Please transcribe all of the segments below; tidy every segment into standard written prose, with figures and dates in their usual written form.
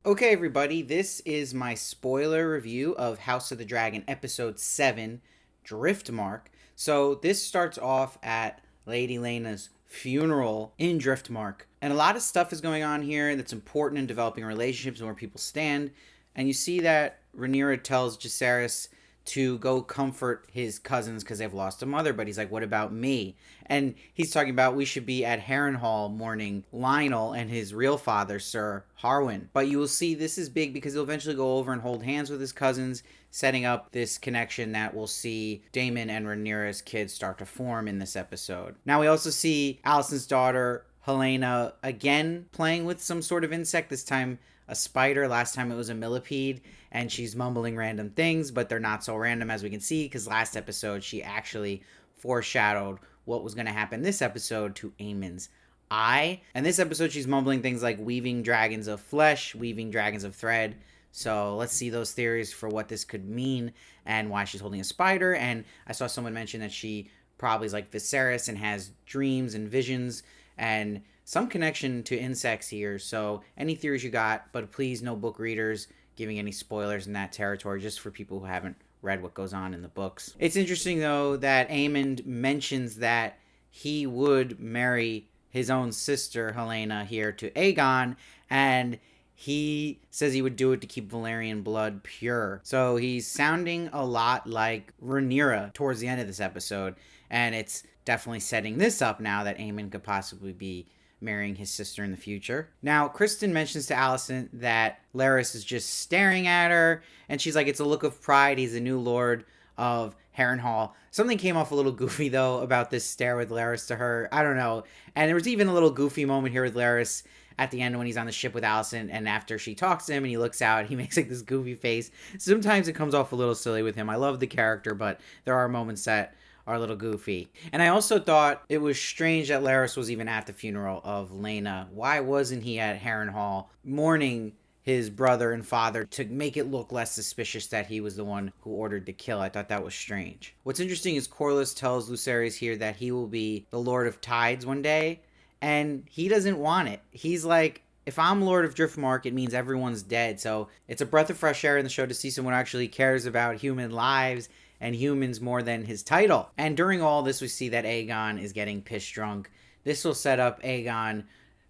Okay, everybody, this is my spoiler review of House of the Dragon Episode 7, Driftmark. So, this starts off at Lady Lena's funeral in Driftmark. And a lot of stuff is going on here that's important in developing relationships and where people stand. And you see that Rhaenyra tells Viserys to go comfort his cousins because they've lost a mother, but he's like, what about me? And he's talking about we should be at Harrenhal mourning Lionel and his real father, Sir Harwin. But you will see this is big because he'll eventually go over and hold hands with his cousins, setting up this connection that we'll see Damon and Rhaenyra's kids start to form in this episode. Now we also see Alicent's daughter, Helena, again playing with some sort of insect, this time a spider. Last time it was a millipede, and she's mumbling random things, but they're not so random as we can see, because last episode she actually foreshadowed what was going to happen this episode to Aemon's eye. And this episode she's mumbling things like weaving dragons of flesh, weaving dragons of thread. So let's see those theories for what this could mean and why she's holding a spider. And I saw someone mention that she probably is like Viserys and has dreams and visions and some connection to insects here. So any theories you got, but please no book readers giving any spoilers in that territory, just for people who haven't read what goes on in the books. It's interesting though that Aemond mentions that he would marry his own sister Helena here to Aegon, and he says he would do it to keep Valyrian blood pure. So he's sounding a lot like Rhaenyra towards the end of this episode, and it's definitely setting this up now that Aemond could possibly be marrying his sister in the future. Now, Kristen mentions to Alicent that Larys is just staring at her, and she's like, it's a look of pride. He's the new lord of Harrenhal. Something came off a little goofy, though, about this stare with Larys to her. I don't know. And there was even a little goofy moment here with Larys at the end when he's on the ship with Alicent, and after she talks to him and he looks out, he makes like this goofy face. Sometimes it comes off a little silly with him. I love the character, but there are moments that are a little goofy. And I also thought it was strange that Larys was even at the funeral of Lena. Why wasn't he at Harrenhal mourning his brother and father to make it look less suspicious that he was the one who ordered the kill? I thought that was strange. What's interesting is Corlys tells Viserys here that he will be the Lord of Tides one day, and he doesn't want it. He's like, if I'm Lord of Driftmark, it means everyone's dead. So it's a breath of fresh air in the show to see someone who actually cares about human lives and humans more than his title. And during all this, we see that Aegon is getting pissed drunk. This will set up Aegon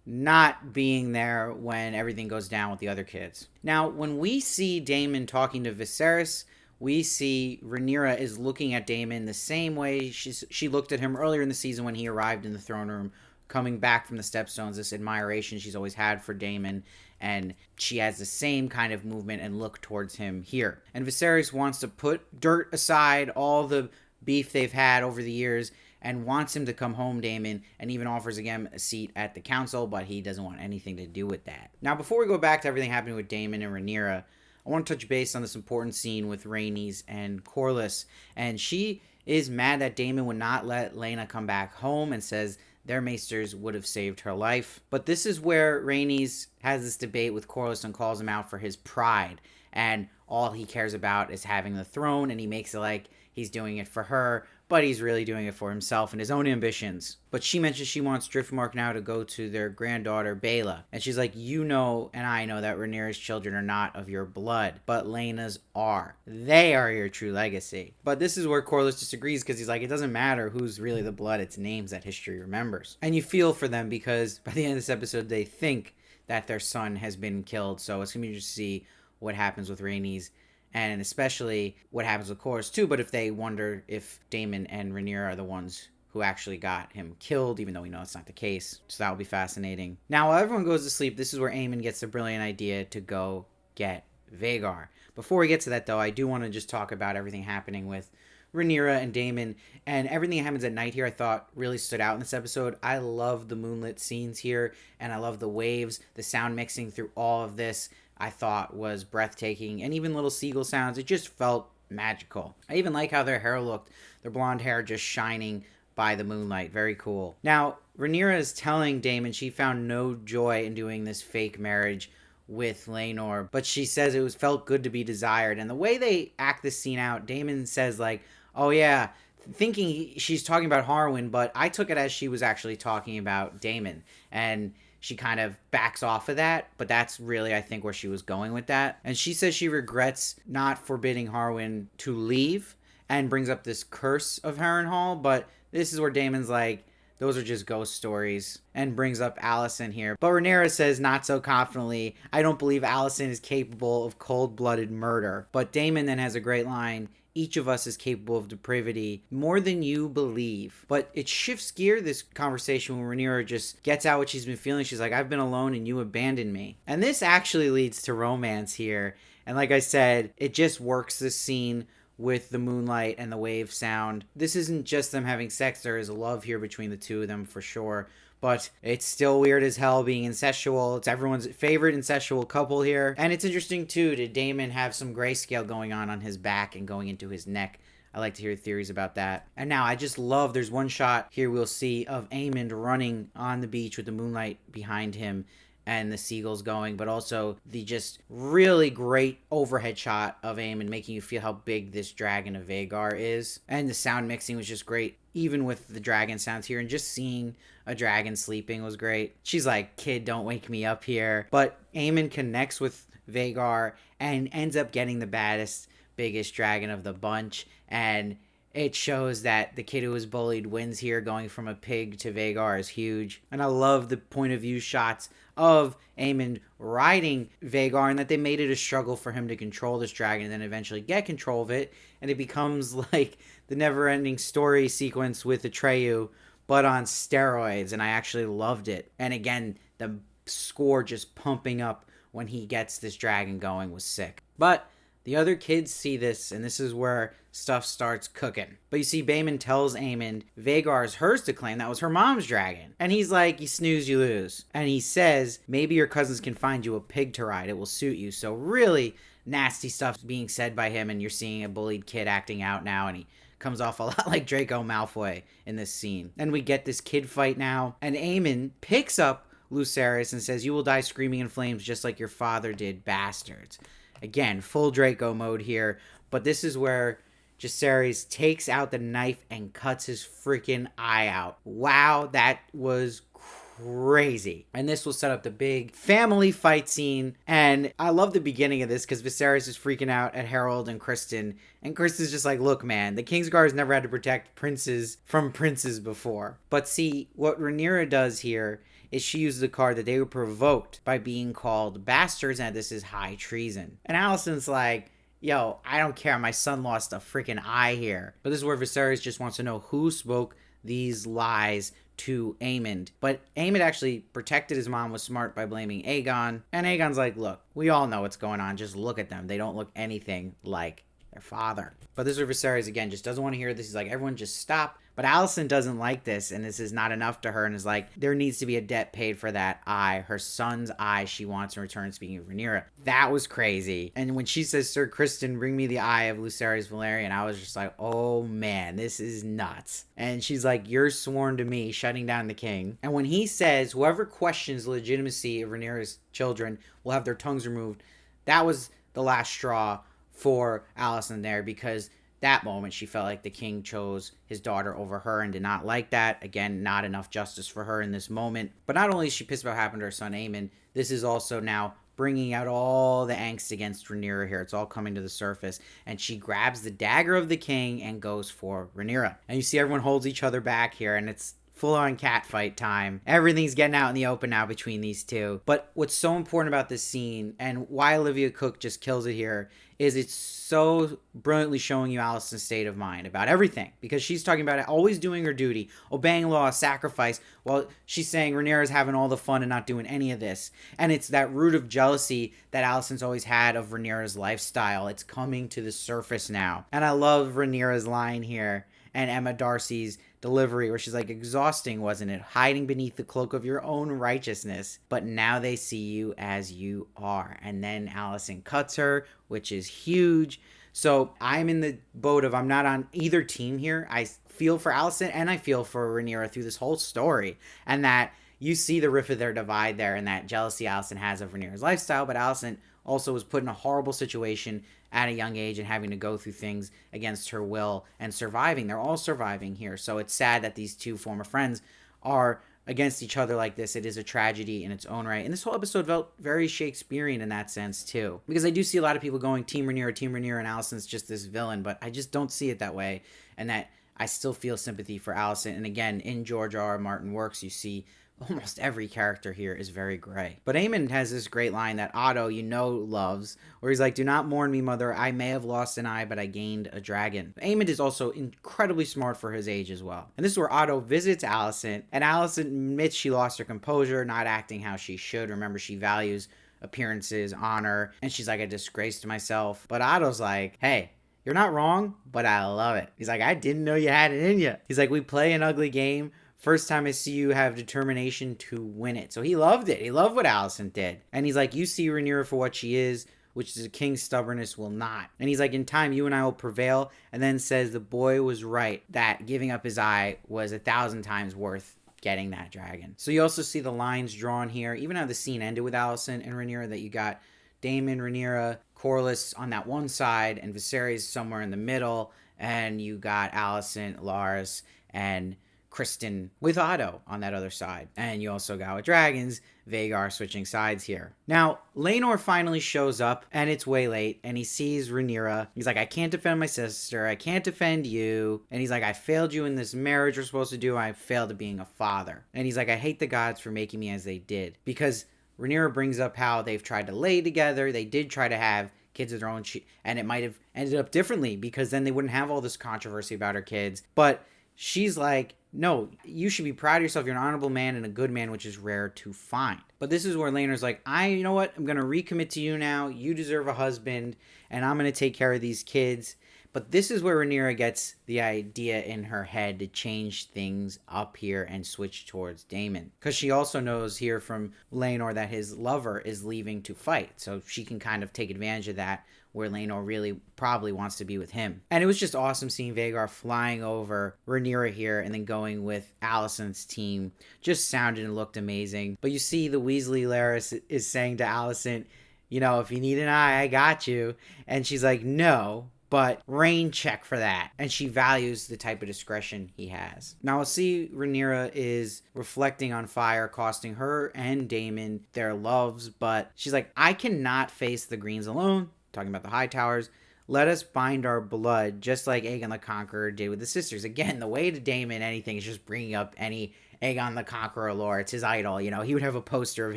not being there when everything goes down with the other kids. Now, when we see Damon talking to Viserys, we see Rhaenyra is looking at Damon the same way she looked at him earlier in the season when he arrived in the throne room, coming back from the Stepstones, this admiration she's always had for Damon, and she has the same kind of movement and look towards him here. And Viserys wants to put dirt aside, all the beef they've had over the years, and wants him to come home, Damon, and even offers again a seat at the council, but he doesn't want anything to do with that. Now, before we go back to everything happening with Damon and Rhaenyra, I want to touch base on this important scene with Rhaenys and Corlys, and she is mad that Damon would not let Lena come back home and says their maesters would have saved her life. But this is where Rhaenys has this debate with Corlys and calls him out for his pride. And all he cares about is having the throne, and he makes it like he's doing it for her, but he's really doing it for himself and his own ambitions. But she mentions she wants Driftmark now to go to their granddaughter, Baela. And she's like, you know and I know that Rhaenyra's children are not of your blood, but Laena's are. They are your true legacy. But this is where Corlys disagrees, because he's like, it doesn't matter who's really the blood, it's names that history remembers. And you feel for them, because by the end of this episode, they think that their son has been killed. So it's going to be interesting to see what happens with Rhaenys, and especially what happens with Corlys too. But if they wonder if Damon and Rhaenyra are the ones who actually got him killed, even though we know it's not the case. So that will be fascinating. Now, while everyone goes to sleep, this is where Aemon gets the brilliant idea to go get Vhagar. Before we get to that, though, I do want to just talk about everything happening with Rhaenyra and Damon, and everything that happens at night here I thought really stood out in this episode. I love the moonlit scenes here, and I love the waves, the sound mixing through all of this I thought was breathtaking, and even little seagull sounds. It just felt magical. I even like how their hair looked, their blonde hair just shining by the moonlight. Very cool. Now, Rhaenyra is telling Damon she found no joy in doing this fake marriage with Laenor, but she says it felt good to be desired. And the way they act this scene out, Damon says like, oh yeah, thinking she's talking about Harwin, but I took it as she was actually talking about Damon. And she kind of backs off of that, but that's really, I think, where she was going with that. And she says she regrets not forbidding Harwin to leave and brings up this curse of Harrenhal, but this is where Damon's like, those are just ghost stories, and brings up Alicent here. But Renera says not so confidently, I don't believe Alicent is capable of cold-blooded murder. But Damon then has a great line, each of us is capable of depravity more than you believe. But it shifts gear, this conversation, when Renera just gets out what she's been feeling. She's like, I've been alone and you abandoned me. And this actually leads to romance here. And like I said, it just works this scene with the moonlight and the wave sound. This isn't just them having sex. There is a love here between the two of them for sure. But it's still weird as hell being incestual. It's everyone's favorite incestual couple here. And it's interesting too, did Damon have some grayscale going on his back and going into his neck? I like to hear theories about that. And now I just love, there's one shot here we'll see of Aemond running on the beach with the moonlight behind him and the seagulls going, but also the just really great overhead shot of Aemond making you feel how big this dragon of Vhagar is. And the sound mixing was just great, even with the dragon sounds here, and just seeing a dragon sleeping was great. She's like, kid, don't wake me up here. But Aemond connects with Vhagar and ends up getting the baddest, biggest dragon of the bunch, and it shows that the kid who was bullied wins here. Going from a pig to Vhagar is huge. And I love the point of view shots of Aemond riding Vhagar, and that they made it a struggle for him to control this dragon and then eventually get control of it. And it becomes like the never-ending story sequence with Atreyu, but on steroids. And I actually loved it. And again, the score just pumping up when he gets this dragon going was sick. But the other kids see this, and this is where stuff starts cooking. But you see, Daemon tells Aemond Vhagar is hers to claim. That was her mom's dragon. And he's like, you snooze, you lose. And he says, maybe your cousins can find you a pig to ride. It will suit you. So really nasty stuff being said by him, and you're seeing a bullied kid acting out now, and he comes off a lot like Draco Malfoy in this scene. And we get this kid fight now, and Aemond picks up Viserys and says, you will die screaming in flames just like your father did, bastards. Again, full Draco mode here, but this is where Viserys takes out the knife and cuts his freaking eye out. Wow, that was crazy. And this will set up the big family fight scene. And I love the beginning of this because Viserys is freaking out at Harold and Kristen. And Kristen's just like, look, man, the Kingsguard has never had to protect princes from princes before. But see, what Renera does here is she uses the card that they were provoked by being called bastards, and this is high treason. And Alicent's like, yo, I don't care, my son lost a freaking eye here. But this is where Viserys just wants to know who spoke these lies to Aemond. But Aemond actually protected his mom, was smart by blaming Aegon. And Aegon's like, look, we all know what's going on, just look at them. They don't look anything like their father. But this is where Viserys, again, just doesn't want to hear this. He's like, everyone just stop. But Alicent doesn't like this, and this is not enough to her, and is like, there needs to be a debt paid for that eye. Her son's eye she wants in return, speaking of Renera. That was crazy. And when she says, Sir Kristen, bring me the eye of Lucerys Valerian, I was just like, oh man, this is nuts. And she's like, you're sworn to me, shutting down the king. And when he says, whoever questions the legitimacy of Renera's children will have their tongues removed, that was the last straw for Alicent there, because that moment she felt like the king chose his daughter over her and did not like that. Again, not enough justice for her in this moment. But not only is she pissed about what happened to her son Aemond, this is also now bringing out all the angst against Renera here. It's all coming to the surface. And she grabs the dagger of the king and goes for Renera. And you see everyone holds each other back here, and it's full-on catfight time. Everything's getting out in the open now between these two. But what's so important about this scene, and why Olivia Cooke just kills it here, is it's so brilliantly showing you Alicent's state of mind about everything. Because she's talking about it, always doing her duty, obeying law, sacrifice, while she's saying Renera's having all the fun and not doing any of this. And it's that root of jealousy that Alicent's always had of Renera's lifestyle. It's coming to the surface now. And I love Renera's line here, and Emma Darcy's delivery, where she's like, exhausting, wasn't it? Hiding beneath the cloak of your own righteousness. But now they see you as you are. And then Alicent cuts her, which is huge. So I'm in the boat of, I'm not on either team here. I feel for Alicent and I feel for Renera through this whole story. And that you see the rift of their divide there, and that jealousy Alicent has of Renera's lifestyle. But Alicent also was put in a horrible situation at a young age and having to go through things against her will and surviving. They're all surviving here. So it's sad that these two former friends are against each other like this, it is a tragedy in its own right. And this whole episode felt very Shakespearean in that sense too, because I do see a lot of people going Team Renera, and Alicent's just this villain, but I just don't see it that way, and that I still feel sympathy for Alicent. And again, in George R. R. Martin works, you see almost every character here is very gray. But Aemon has this great line that Otto, loves, where he's like, "Do not mourn me, mother. I may have lost an eye, but I gained a dragon." Aemon is also incredibly smart for his age as well. And this is where Otto visits Alicent, and Alicent admits she lost her composure, not acting how she should. Remember, she values appearances, honor, and she's like, "I disgraced myself." But Otto's like, "Hey, you're not wrong, but I love it." He's like, "I didn't know you had it in you." He's like, "We play an ugly game. First time I see you have determination to win it." So he loved it. He loved what Alicent did. And he's like, "You see Rhaenyra for what she is, which is a king's stubbornness will not." And he's like, "In time, you and I will prevail." And then says the boy was right, that giving up his eye was 1,000 times worth getting that dragon. So you also see the lines drawn here, even how the scene ended with Allison and Rhaenyra, that you got Damon, Renera, Corlys on that one side, and Viserys somewhere in the middle, and you got Alicent, Larys, and Kristen with Otto on that other side. And you also got with dragons, Vhagar switching sides here. Now, Laenor finally shows up, and it's way late, and he sees Rhaenyra. He's like, "I can't defend my sister. I can't defend you." And he's like, "I failed you in this marriage we're supposed to do. I failed at being a father." And he's like, "I hate the gods for making me as they did." Because Rhaenyra brings up how they've tried to lay together. They did try to have kids of their own, and it might have ended up differently, because then they wouldn't have all this controversy about her kids. But she's like, "No, you should be proud of yourself. You're an honorable man and a good man, which is rare to find." But this is where Laenor's like, you know what? I'm going to recommit to you now. You deserve a husband, and I'm going to take care of these kids. But this is where Rhaenyra gets the idea in her head to change things up here and switch towards Damon. Because she also knows here from Laenor that his lover is leaving to fight. So she can kind of take advantage of that, where Laenor really probably wants to be with him. And it was just awesome seeing Vhagar flying over Rhaenyra here and then going with Alicent's team. Just sounded and looked amazing. But you see the Weasley Larys is saying to Alicent, "If you need an eye, I got you." And she's like, "No, but rain check for that." And she values the type of discretion he has. Now we'll see Rhaenyra is reflecting on fire, costing her and Damon their loves. But she's like, "I cannot face the Greens alone." Talking about the High Towers. "Let us bind our blood, just like Aegon the Conqueror did with the sisters." Again, the way to Damon anything is just bringing up any Aegon the Conqueror lore. It's his idol. He would have a poster of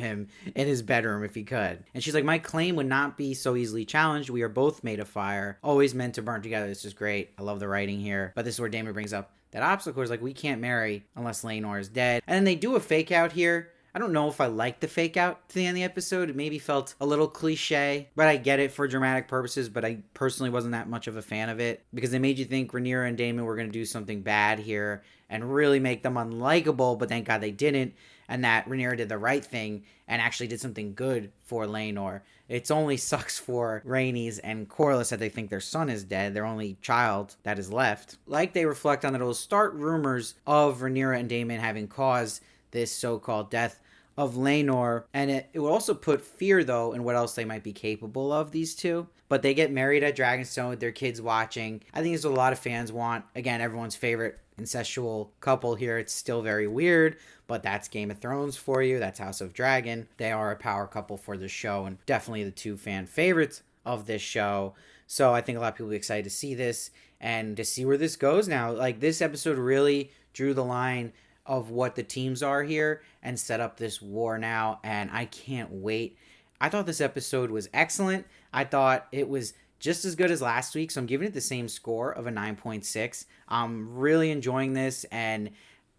him in his bedroom if he could. And she's like, "My claim would not be so easily challenged. We are both made of fire, always meant to burn together." This is great. I love the writing here. But this is where Damon brings up that obstacle. Is like, we can't marry unless Laenor is dead. And then they do a fake out here. I don't know if I liked the fake out to the end of the episode. It maybe felt a little cliche, but I get it for dramatic purposes, but I personally wasn't that much of a fan of it, because they made you think Rhaenyra and Damon were going to do something bad here and really make them unlikable, but thank God they didn't, and that Rhaenyra did the right thing and actually did something good for Laenor. It's only sucks for Rhaenys and Corlys that they think their son is dead, their only child that is left. Like they reflect on that, it will start rumors of Rhaenyra and Damon having caused this so-called death of Laenor, and it will also put fear, though, in what else they might be capable of, these two. But they get married at Dragonstone with their kids watching. I think it's what a lot of fans want. Again, everyone's favorite incestual couple here. It's still very weird, but that's Game of Thrones for you. That's House of Dragon. They are a power couple for the show, and definitely the two fan favorites of this show. So I think a lot of people will be excited to see this and to see where this goes now. Like, this episode really drew the line of what the teams are here and set up this war now, and I can't wait. I thought this episode was excellent. I thought it was just as good as last week, so I'm giving it the same score of a 9.6. I'm really enjoying this, and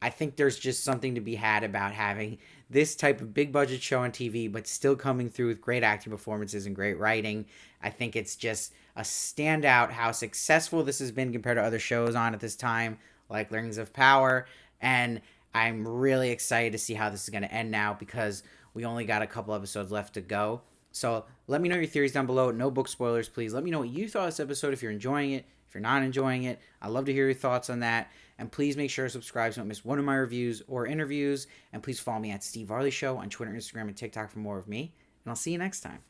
I think there's just something to be had about having this type of big budget show on TV, but still coming through with great acting performances and great writing. I think it's just a standout how successful this has been compared to other shows on at this time, like Rings of Power, and I'm really excited to see how this is going to end now, because we only got a couple episodes left to go. So let me know your theories down below. No book spoilers, please. Let me know what you thought of this episode, if you're enjoying it, if you're not enjoying it. I'd love to hear your thoughts on that. And please make sure to subscribe so you don't miss one of my reviews or interviews. And please follow me at Steve Varley Show on Twitter, Instagram, and TikTok for more of me. And I'll see you next time.